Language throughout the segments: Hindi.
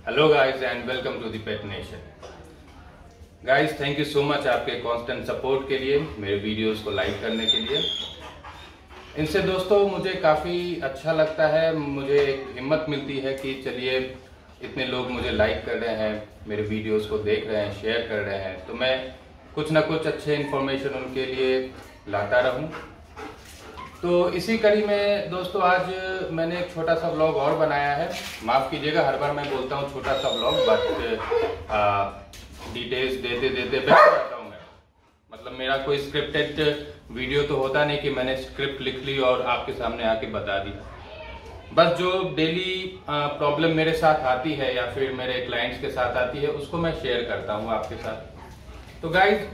Hello guys and welcome to the pet nation. Guys thank you so much आपके कांस्टेंट सपोर्ट के लिए, मेरे वीडियोस को लाइक करने के लिए। इनसे दोस्तों मुझे काफ़ी अच्छा लगता है, मुझे एक हिम्मत मिलती है कि चलिए इतने लोग मुझे लाइक कर रहे हैं, मेरे वीडियोस को देख रहे हैं, शेयर कर रहे हैं, तो मैं कुछ ना कुछ अच्छे इन्फॉर्मेशन उनके लिए लाता रहूं। तो इसी कड़ी में दोस्तों आज मैंने एक छोटा सा व्लॉग और बनाया है। माफ़ कीजिएगा, हर बार मैं बोलता हूँ छोटा सा व्लॉग, बट डिटेल्स देते देते बैठ जाता हूँ मैं। मतलब मेरा कोई स्क्रिप्टेड वीडियो तो होता नहीं कि मैंने स्क्रिप्ट लिख ली और आपके सामने आके बता दी। बस जो डेली प्रॉब्लम मेरे साथ आती है या फिर मेरे क्लाइंट्स के साथ आती है उसको मैं शेयर करता हूँ आपके साथ। तो गाइज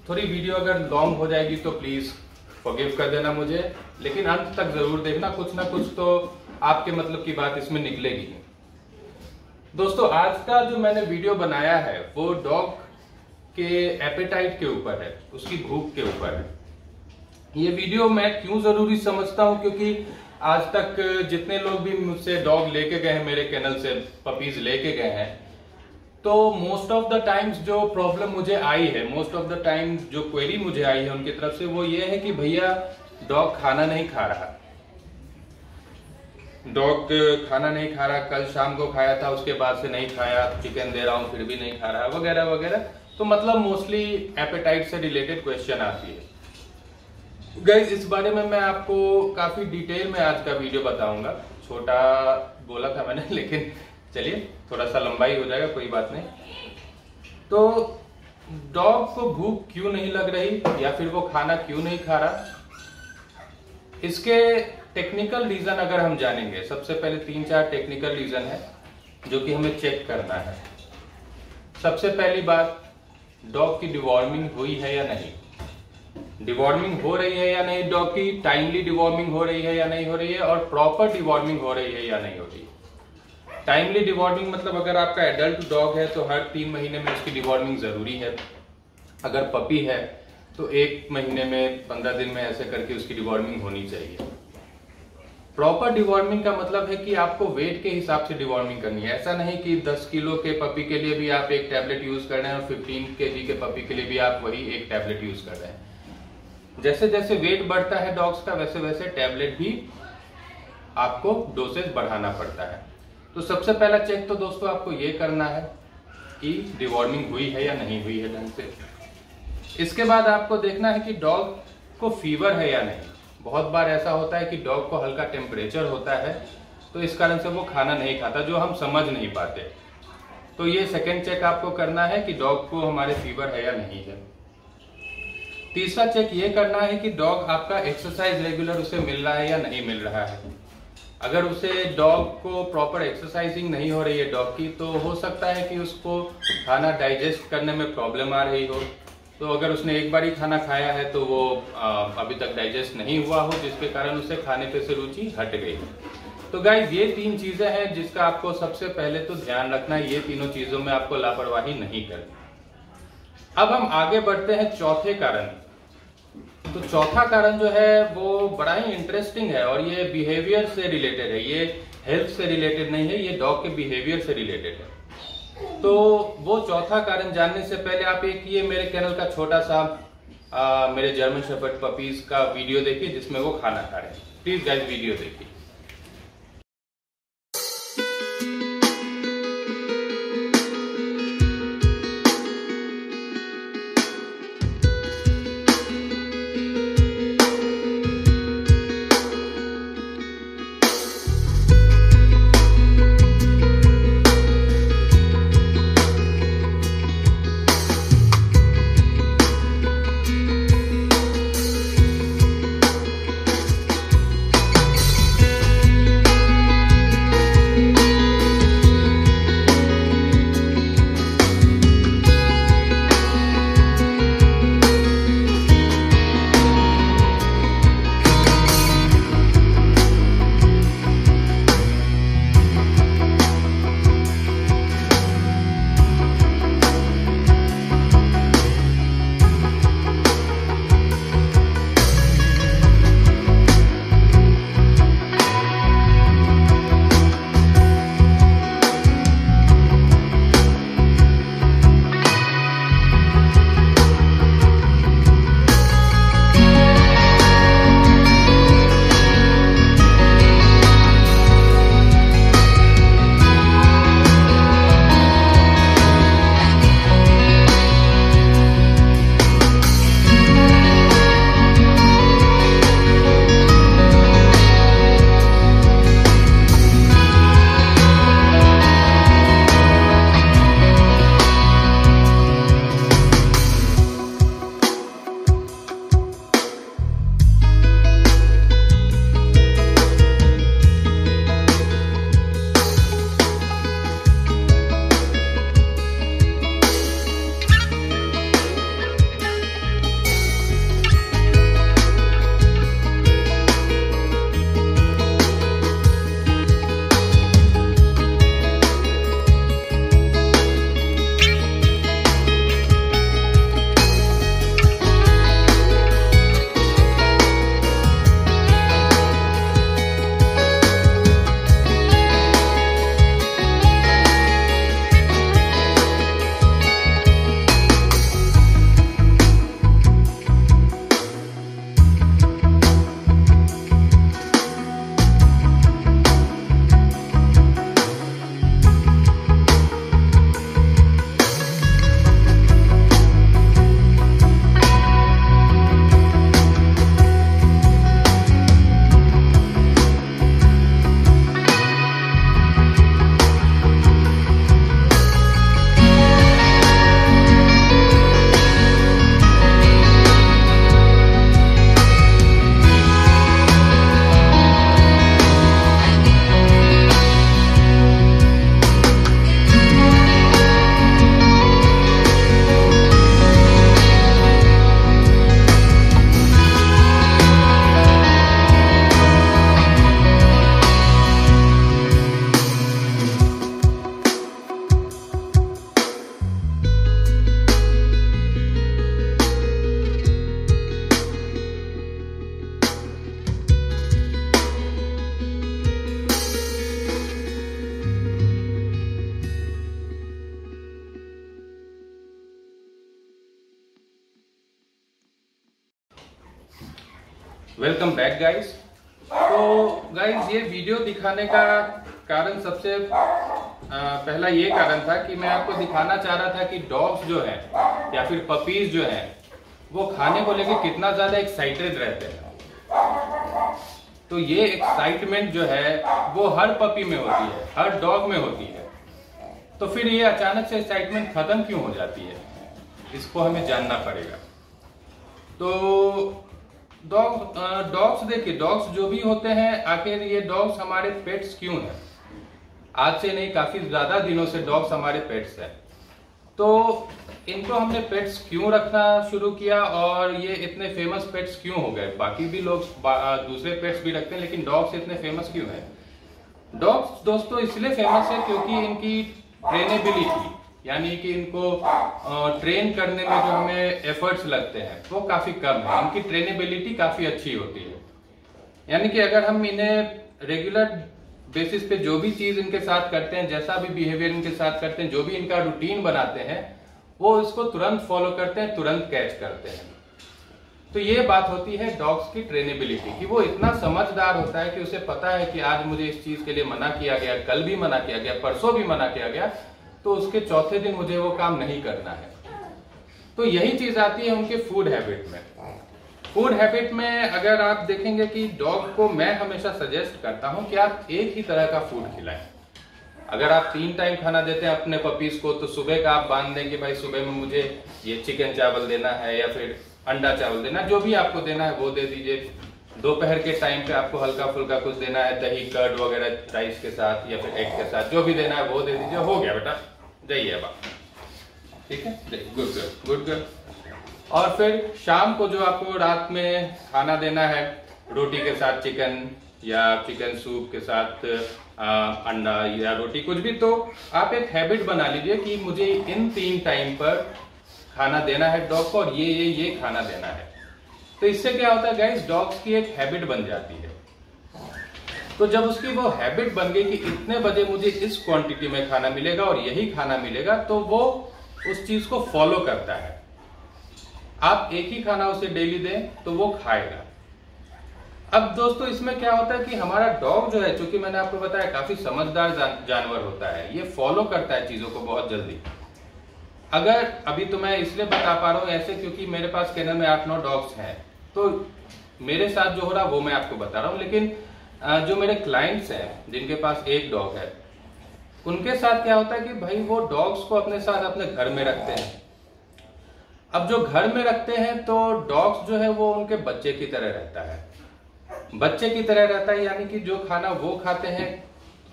थोड़ी वीडियो अगर लॉन्ग हो जाएगी तो प्लीज़ फॉरगिव कर देना मुझे, लेकिन अंत तक जरूर देखना, कुछ ना कुछ तो आपके मतलब की बात इसमें निकलेगी। दोस्तों आज का जो मैंने वीडियो बनाया है वो डॉग के एपेटाइट के ऊपर है, उसकी भूख के ऊपर है। ये वीडियो मैं क्यों जरूरी समझता हूं, क्योंकि आज तक जितने लोग भी मुझसे डॉग लेके गए हैं, मेरे कैनल से पपीज लेके गए हैं, तो मोस्ट ऑफ द टाइम्स जो प्रॉब्लम मुझे आई है, मोस्ट ऑफ द टाइम्स जो क्वेरी मुझे आई है उनकी तरफ से, वो ये है कि भैया डॉग खाना नहीं खा रहा, डॉग खाना नहीं खा रहा, कल शाम को खाया था उसके बाद से नहीं खाया, चिकन दे रहा हूं फिर भी नहीं खा रहा, वगैरह वगैरह। तो मतलब मोस्टली एपेटाइट से रिलेटेड क्वेश्चन आती है। गाइस इस बारे में मैं आपको काफी डिटेल में आज का वीडियो बताऊंगा। छोटा बोला था मैंने, लेकिन चलिए थोड़ा सा लंबाई हो जाएगा, कोई बात नहीं। तो डॉग को भूख क्यों नहीं लग रही या फिर वो खाना क्यों नहीं खा रहा, इसके टेक्निकल रीजन अगर हम जानेंगे, सबसे पहले 3-4 टेक्निकल रीजन है जो कि हमें चेक करना है। सबसे पहली बात, डॉग की डिवॉर्मिंग हुई है या नहीं, डिवॉर्मिंग हो रही है या नहीं, डॉग की टाइमली डिवॉर्मिंग हो रही है या नहीं हो रही है, और प्रॉपर डिवॉर्मिंग हो रही है या नहीं हो रही है। टाइमली डिवॉर्मिंग मतलब अगर आपका एडल्ट डॉग है तो हर 3 महीने में उसकी डिवॉर्मिंग जरूरी है। अगर पपी है तो 1 महीने में, 15 दिन में, ऐसे करके उसकी डिवॉर्मिंग होनी चाहिए। प्रॉपर डिवॉर्मिंग का मतलब है कि आपको वेट के हिसाब से डिवॉर्मिंग करनी है। ऐसा नहीं कि 10 किलो के पपी के लिए भी आप एक टैबलेट यूज कर रहे हैं और 15 kg के पपी के लिए भी आप वही एक टैबलेट यूज कर रहे हैं। जैसे जैसे वेट बढ़ता है डॉग्स का, वैसे वैसे टैबलेट भी आपको डोसेज बढ़ाना पड़ता है। तो सबसे पहला चेक तो दोस्तों आपको ये करना है कि डिवॉर्मिंग हुई है या नहीं हुई है ढंग से। इसके बाद आपको देखना है कि डॉग को फीवर है या नहीं। बहुत बार ऐसा होता है कि डॉग को हल्का टेम्परेचर होता है, तो इस कारण से वो खाना नहीं खाता, जो हम समझ नहीं पाते। तो ये सेकंड चेक आपको करना है कि डॉग को हमारे फीवर है या नहीं है। तीसरा चेक ये करना है कि डॉग आपका एक्सरसाइज रेगुलर उसे मिल रहा है या नहीं मिल रहा है। अगर उसे डॉग को प्रॉपर एक्सरसाइजिंग नहीं हो रही है डॉग की, तो हो सकता है कि उसको खाना डाइजेस्ट करने में प्रॉब्लम आ रही हो। तो अगर उसने एक बार ही खाना खाया है तो वो अभी तक डाइजेस्ट नहीं हुआ हो, जिसके कारण उसे खाने पे से रुचि हट गई। तो गाइज ये 3 चीजें हैं जिसका आपको सबसे पहले तो ध्यान रखना है। ये तीनों चीजों में आपको लापरवाही नहीं करनी। अब हम आगे बढ़ते हैं चौथे कारण। तो चौथा कारण जो है वो बड़ा ही इंटरेस्टिंग है और ये बिहेवियर से रिलेटेड है, ये हेल्थ से रिलेटेड नहीं है, ये डॉग के बिहेवियर से रिलेटेड है। तो वो चौथा कारण जानने से पहले आप एक ये मेरे चैनल का छोटा सा मेरे जर्मन शेफर्ड पपीज का वीडियो देखिए जिसमें वो खाना खा रहे हैं। प्लीज गाइस वीडियो देखिए। Welcome back guys. तो गाइस ये वीडियो दिखाने का कारण सबसे पहला ये कारण था कि मैं आपको दिखाना चाह रहा था कि डॉग्स जो है या फिर पपीज जो है वो खाने को लेके कितना ज्यादा एक्साइटेड रहते हैं। तो ये एक्साइटमेंट जो है वो हर पपी में होती है, हर डॉग में होती है। तो फिर ये अचानक से एक्साइटमेंट खत्म क्यों हो जाती है, इसको हमें जानना पड़ेगा। तो डॉग्स देखिए, डॉग्स जो भी होते हैं, आखिर ये डॉग्स हमारे पेट्स क्यों हैं? आज से नहीं, काफी ज्यादा दिनों से डॉग्स हमारे पेट्स हैं। तो इनको हमने पेट्स क्यों रखना शुरू किया और ये इतने फेमस पेट्स क्यों हो गए? बाकी भी लोग दूसरे पेट्स भी रखते हैं, लेकिन डॉग्स इतने फेमस क्यों हैं? डॉग्स दोस्तों इसलिए फेमस है क्योंकि इनकी ट्रेनेबिलिटी, यानी कि इनको ट्रेन करने में जो हमें एफर्ट्स लगते हैं वो काफी कम है। इनकी ट्रेनेबिलिटी काफी अच्छी होती है, यानी कि अगर हम इन्हें रेगुलर बेसिस पे जो भी चीज इनके साथ करते हैं, जैसा भी बिहेवियर इनके साथ करते हैं, जो भी इनका रूटीन बनाते हैं, वो इसको तुरंत फॉलो करते हैं, तुरंत कैच करते हैं। तो ये बात होती है डॉग्स की ट्रेनेबिलिटी, कि वो इतना समझदार होता है कि उसे पता है कि आज मुझे इस चीज के लिए मना किया गया, कल भी मना किया गया, परसों भी मना किया गया, तो उसके चौथे दिन मुझे वो काम नहीं करना है। तो यही चीज आती है उनके फूड हैबिट में। फूड हैबिट में अगर आप देखेंगे कि डॉग को मैं हमेशा सजेस्ट करता हूं कि आप एक ही तरह का फूड खिलाएं। अगर आप 3 टाइम खाना देते हैं अपने पपीज को, तो सुबह का आप बांध देंगे भाई सुबह में मुझे ये चिकन चावल देना है या फिर अंडा चावल देना, जो भी आपको देना है वो दे दीजिए। दोपहर के टाइम पे आपको हल्का फुल्का कुछ देना है, दही कर्ड वगैरह राइस के साथ या फिर एग के साथ, जो भी देना है वो दे दीजिए। हो गया बेटा, जाइए अब, ठीक है, गुड गर्ल, गुड गर्ल। और फिर शाम को जो आपको रात में खाना देना है, रोटी के साथ चिकन या चिकन सूप के साथ अंडा या रोटी, कुछ भी, तो आप एक हैबिट बना लीजिए कि मुझे इन 3 टाइम पर खाना देना है डॉग को और ये खाना देना है। तो इससे क्या होता है गाइस, डॉग्स की एक हैबिट बन जाती है। तो जब उसकी वो हैबिट बन गई कि इतने बजे मुझे इस क्वांटिटी में खाना मिलेगा और यही खाना मिलेगा, तो वो उस चीज को फॉलो करता है। आप एक ही खाना उसे डेली दें तो वो खाएगा। अब दोस्तों इसमें क्या होता है कि हमारा डॉग जो है, चूंकि मैंने आपको बताया काफी समझदार जानवर होता है, ये फॉलो करता है चीजों को बहुत जल्दी। अगर अभी तो मैं इसलिए बता पा रहा हूं ऐसे क्योंकि मेरे पास केनल में 8-9 डॉग्स हैं, तो मेरे साथ जो हो रहा वो मैं आपको बता रहा हूं। लेकिन जो मेरे क्लाइंट्स हैं जिनके पास एक डॉग है, उनके साथ क्या होता है कि भाई वो डॉग्स को अपने साथ अपने घर में रखते हैं। अब जो घर में रखते हैं तो डॉग्स जो है वो उनके बच्चे की तरह रहता है, बच्चे की तरह रहता है, यानी कि जो खाना वो खाते हैं,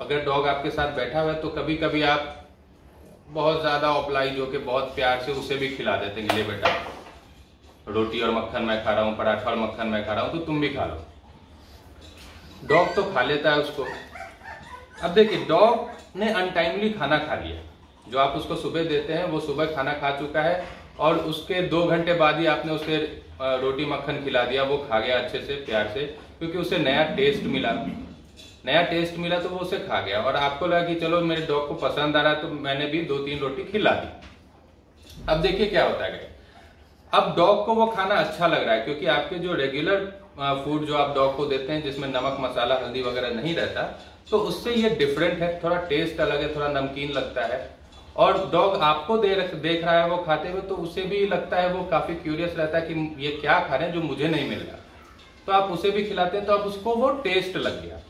अगर डॉग आपके साथ बैठा हुआ है तो कभी कभी आप बहुत ज्यादा ऑब्लाइज होके बहुत प्यार से उसे भी खिला देते हैं, ले बेटा रोटी और मक्खन मैं खा रहा हूँ, पराठा और मक्खन मैं खा रहा हूँ, तो तुम भी खा लो। डॉग तो खा लेता है उसको। अब देखिए, डॉग ने अनटाइमली खाना खा लिया, जो आप उसको सुबह देते हैं वो सुबह खाना खा चुका है और उसके 2 घंटे बाद ही आपने उसे रोटी मक्खन खिला दिया, वो खा गया अच्छे से प्यार से, क्योंकि उसे नया टेस्ट मिला तो वो उसे खा गया। और आपको लगा कि चलो मेरे डॉग को पसंद आ रहा है, तो मैंने भी 2-3 रोटी खिला दी। अब देखिए क्या होता है, अब डॉग को वो खाना अच्छा लग रहा है, क्योंकि आपके जो रेगुलर फूड जो आप डॉग को देते हैं जिसमें नमक मसाला हल्दी वगैरह नहीं रहता, तो उससे ये डिफरेंट है, थोड़ा टेस्ट अलग है, थोड़ा नमकीन लगता है। और डॉग आपको देख रहा है वो खाते हुए, तो उसे भी लगता है, वो काफी क्यूरियस रहता है कि ये क्या खा रहे हैं जो मुझे नहीं मिल रहा, तो आप उसे भी खिलाते हैं, तो अब उसको वो टेस्ट लग गया।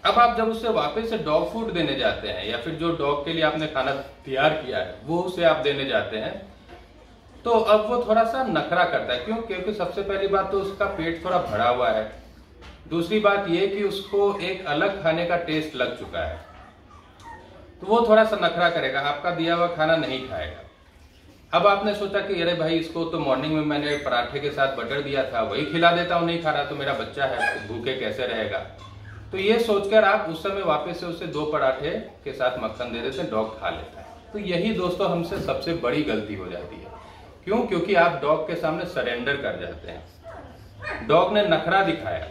अब आप जब उससे वापस से डॉग फूड देने जाते हैं या फिर जो डॉग के लिए आपने खाना तैयार किया है वो उसे आप देने जाते हैं, तो अब वो थोड़ा सा नखरा करता है। क्यों? क्योंकि सबसे पहली बात तो उसका पेट थोड़ा भरा हुआ है, दूसरी बात ये कि उसको एक अलग खाने का टेस्ट लग चुका है, तो वो थोड़ा सा नखरा करेगा, आपका दिया हुआ खाना नहीं खाएगा। अब आपने सोचा कि अरे भाई इसको तो मॉर्निंग में मैंने पराठे के साथ बटर दिया था, वही खिला देता हूँ, नहीं खा रहा तो मेरा बच्चा है, तो भूखे कैसे रहेगा। तो ये सोचकर आप उस समय वापस से उसे 2 पराठे के साथ मक्खन दे देते हैं, डॉग खा लेता है। तो यही दोस्तों हमसे सबसे बड़ी गलती हो जाती है। क्यों? क्योंकि आप डॉग के सामने सरेंडर कर जाते हैं। डॉग ने नखरा दिखाया,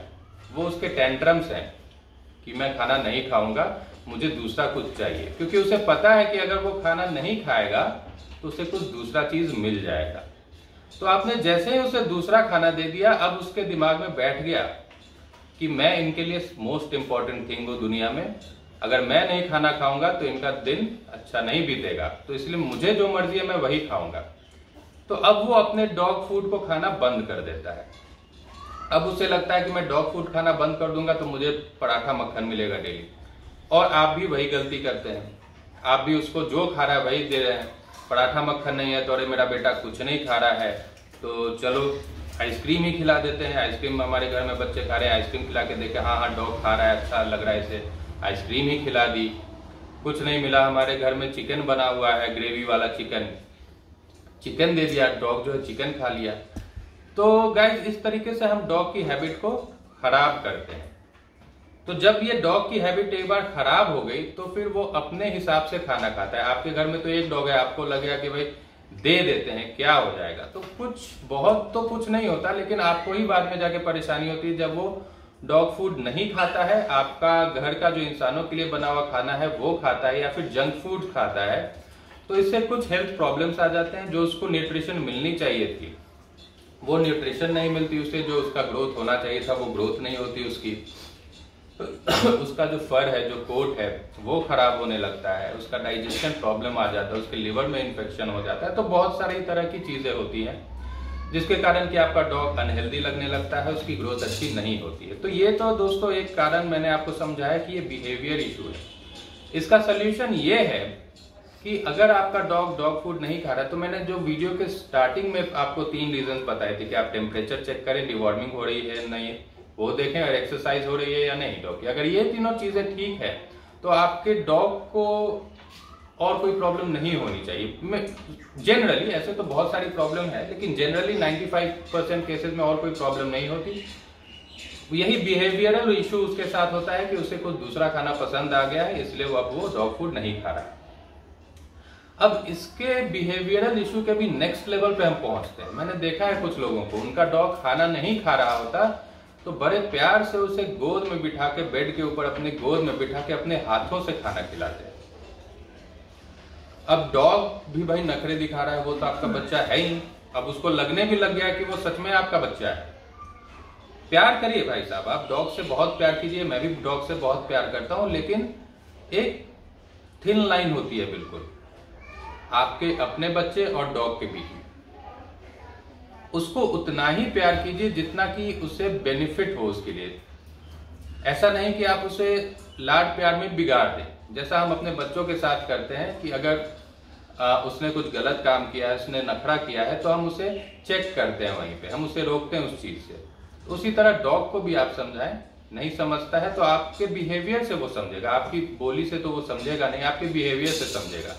वो उसके टेंट्रम्स हैं कि मैं खाना नहीं खाऊंगा, मुझे दूसरा कुछ चाहिए, क्योंकि उसे पता है कि अगर वो खाना नहीं खाएगा तो उसे कुछ दूसरा चीज मिल जाएगा। तो आपने जैसे ही उसे दूसरा खाना दे दिया, अब उसके दिमाग में बैठ गया कि मैं इनके लिए मोस्ट इंपॉर्टेंट थिंग हूं दुनिया में, अगर मैं नहीं खाना खाऊंगा तो इनका दिन अच्छा नहीं बीतेगा, तो इसलिए मुझे जो मर्जी है मैं वही खाऊंगा। तो अब वो अपने डॉग फूड को खाना बंद कर देता है। अब उसे लगता है कि मैं डॉग फूड खाना बंद कर दूंगा तो मुझे पराठा मक्खन मिलेगा डेली। और आप भी वही गलती करते हैं, आप भी उसको जो खा रहा है वही दे रहे हैं। पराठा मक्खन नहीं है तो अरे मेरा बेटा कुछ नहीं खा रहा है तो चलो आइसक्रीम ही खिला देते हैं। आइसक्रीम हमारे घर में बच्चे खा रहे हैं, आइसक्रीम खिला के देखे, हाँ हाँ डॉग खा रहा है, अच्छा लग रहा है इसे, आइसक्रीम ही खिला दी। कुछ नहीं मिला, हमारे घर में चिकन बना हुआ है, ग्रेवी वाला चिकन दे दिया, डॉग जो है चिकन खा लिया। तो गाइस इस तरीके से हम डॉग की हैबिट को खराब करते हैं। तो जब ये डॉग की हैबिट एक बार खराब हो गई तो फिर वो अपने हिसाब से खाना खाता है। आपके घर में तो एक डॉग है, आपको लगेगा कि भाई दे देते हैं क्या हो जाएगा, तो कुछ बहुत तो कुछ नहीं होता, लेकिन आपको ही बाद में जाके परेशानी होती है जब वो डॉग फूड नहीं खाता है, आपका घर का जो इंसानों के लिए बना हुआ खाना है वो खाता है, या फिर जंक फूड खाता है। तो इससे कुछ हेल्थ प्रॉब्लम्स आ जाते हैं। जो उसको न्यूट्रिशन मिलनी चाहिए थी वो न्यूट्रिशन नहीं मिलती उसे, जो उसका ग्रोथ होना चाहिए था वो ग्रोथ नहीं होती उसकी। उसका जो फर है, जो कोट है वो खराब होने लगता है, उसका डाइजेशन प्रॉब्लम आ जाता है, उसके लिवर में इन्फेक्शन हो जाता है। तो बहुत सारी तरह की चीजें होती हैं जिसके कारण कि आपका डॉग अनहेल्दी लगने लगता है, उसकी ग्रोथ अच्छी नहीं होती है। तो ये तो दोस्तों एक कारण मैंने आपको समझाया कि ये बिहेवियर इशू है। इसका सोल्यूशन ये है कि अगर आपका डॉग फूड नहीं खा रहा है, तो मैंने जो वीडियो के स्टार्टिंग में आपको 3 रीजन बताए थे कि आप टेम्परेचर चेक करें, डिवॉर्मिंग हो रही है नहीं वो देखें, और एक्सरसाइज हो रही है या नहीं डॉग की। अगर ये तीनों चीजें ठीक है तो आपके डॉग को और कोई प्रॉब्लम नहीं होनी चाहिए। जनरली ऐसे तो बहुत सारी प्रॉब्लम है, लेकिन जनरली 95% केसेस में और कोई प्रॉब्लम नहीं होती। यही बिहेवियरल इशू उसके साथ होता है कि उसे कुछ दूसरा खाना पसंद आ गया है, इसलिए वो अब वो डॉग फूड नहीं खा रहा है। अब इसके बिहेवियरल इशू के भी नेक्स्ट लेवल पे हम पहुंचते हैं। मैंने देखा है कुछ लोगों को, उनका डॉग खाना नहीं खा रहा होता तो बड़े प्यार से उसे गोद में बिठा के, बेड के ऊपर अपने गोद में बिठा के अपने हाथों से खाना खिलाते हैं। अब डॉग भी भाई नखरे दिखा रहा है, वो तो आपका बच्चा है ही। अब उसको लगने भी लग गया कि वो सच में आपका बच्चा है। प्यार करिए भाई साहब, आप डॉग से बहुत प्यार कीजिए, मैं भी डॉग से बहुत प्यार करता हूं, लेकिन एक थिन लाइन होती है बिल्कुल आपके अपने बच्चे और डॉग के बीच में। उसको उतना ही प्यार कीजिए जितना कि उसे बेनिफिट हो उसके लिए। ऐसा नहीं कि आप उसे लाड प्यार में बिगाड़ दें, जैसा हम अपने बच्चों के साथ करते हैं कि अगर उसने कुछ गलत काम किया है, उसने नखरा किया है, तो हम उसे चेक करते हैं, वहीं पे हम उसे रोकते हैं उस चीज से। उसी तरह डॉग को भी आप समझाएं, नहीं समझता है तो आपके बिहेवियर से वो समझेगा, आपकी बोली से तो वो समझेगा नहीं, आपके बिहेवियर से समझेगा।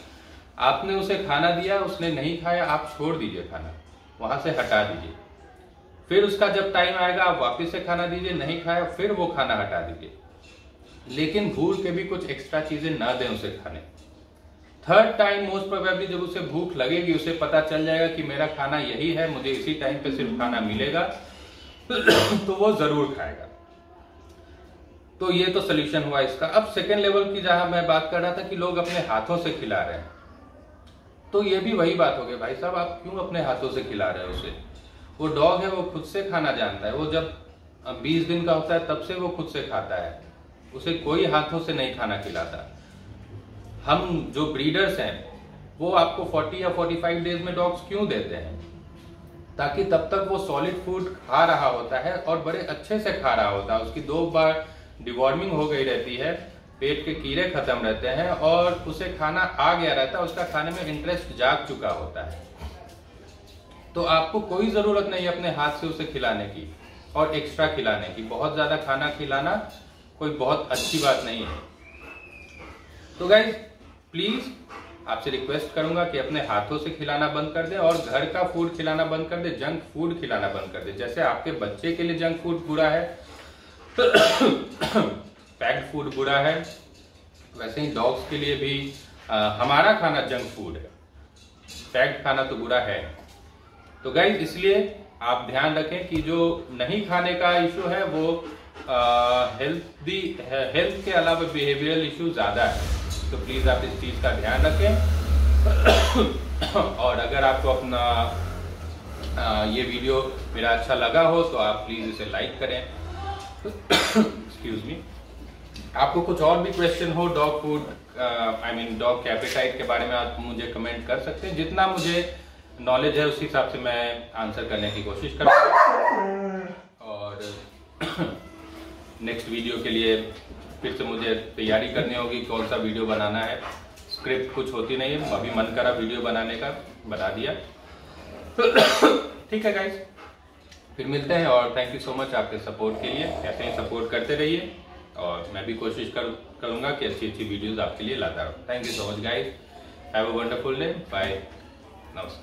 आपने उसे खाना दिया, उसने नहीं खाया, आप छोड़ दीजिए खाना, वहां से हटा दीजिए। फिर उसका जब टाइम आएगा आप वापस से खाना दीजिए, नहीं खाया फिर वो खाना हटा दीजिए, लेकिन भूल के भी कुछ एक्स्ट्रा चीजें ना दें उसे खाने। थर्ड टाइम मोस्ट प्रोबेबली जब उसे भूख लगेगी, उसे पता चल जाएगा कि मेरा खाना यही है, मुझे इसी टाइम पे सिर्फ खाना मिलेगा, तो वो जरूर खाएगा। तो ये तो सोल्यूशन हुआ इसका। अब सेकेंड लेवल की जहां मैं बात कर रहा था कि लोग अपने हाथों से खिला रहे हैं, तो ये भी वही बात हो गई भाई साहब, आप क्यों अपने हाथों से खिला रहे हो उसे? वो डॉग है, वो खुद से खाना जानता है, वो जब 20 दिन का होता है तब से वो खुद से खाता है, उसे कोई हाथों से नहीं खाना खिलाता। हम जो ब्रीडर्स हैं वो आपको 40 या 45 डेज में डॉग्स क्यों देते हैं? ताकि तब तक वो सॉलिड फूड खा रहा होता है और बड़े अच्छे से खा रहा होता है, उसकी 2 बार डिवॉर्मिंग हो गई रहती है, पेट के कीड़े खत्म रहते हैं और उसे खाना आ गया रहता है, उसका खाने में इंटरेस्ट जाग चुका होता है। तो आपको कोई जरूरत नहीं अपने हाथ से उसे खिलाने की और एक्स्ट्रा खिलाने की। बहुत ज्यादा खाना खिलाना कोई बहुत अच्छी बात नहीं है। तो गाइज प्लीज आपसे रिक्वेस्ट करूंगा कि अपने हाथों से खिलाना बंद कर दे और घर का फूड खिलाना बंद कर दे, जंक फूड खिलाना बंद कर दे। जैसे आपके बच्चे के लिए जंक फूड बुरा है, पैक्ड फूड बुरा है, वैसे ही डॉग्स के लिए भी हमारा खाना जंक फूड है, पैक्ड खाना तो बुरा है। तो गाइज इसलिए आप ध्यान रखें कि जो नहीं खाने का इशू है वो हेल्थ के अलावा बिहेवियरल इशू ज्यादा है। तो प्लीज आप इस चीज का ध्यान रखें। और अगर आपको अपना ये वीडियो मेरा अच्छा लगा हो तो आप प्लीज़ इसे लाइक करें। Excuse me. आपको कुछ और भी क्वेश्चन हो डॉग फूड डॉग के एपेटाइट के बारे में, आप मुझे कमेंट कर सकते हैं। जितना मुझे नॉलेज है उस हिसाब से मैं आंसर करने की कोशिश करूँगा। और नेक्स्ट वीडियो के लिए फिर से मुझे तैयारी करनी होगी, कौन सा वीडियो बनाना है। स्क्रिप्ट कुछ होती नहीं है, अभी मन करा वीडियो बनाने का, बना दिया। ठीक है गाइस, फिर मिलते हैं। और थैंक यू सो मच आपके सपोर्ट के लिए। ऐसे ही सपोर्ट करते रहिए और मैं भी कोशिश करूंगा कि अच्छी अच्छी वीडियोस आपके लिए लाता रहूं। Thank you so much guys, have a wonderful day, bye, नमस्कार।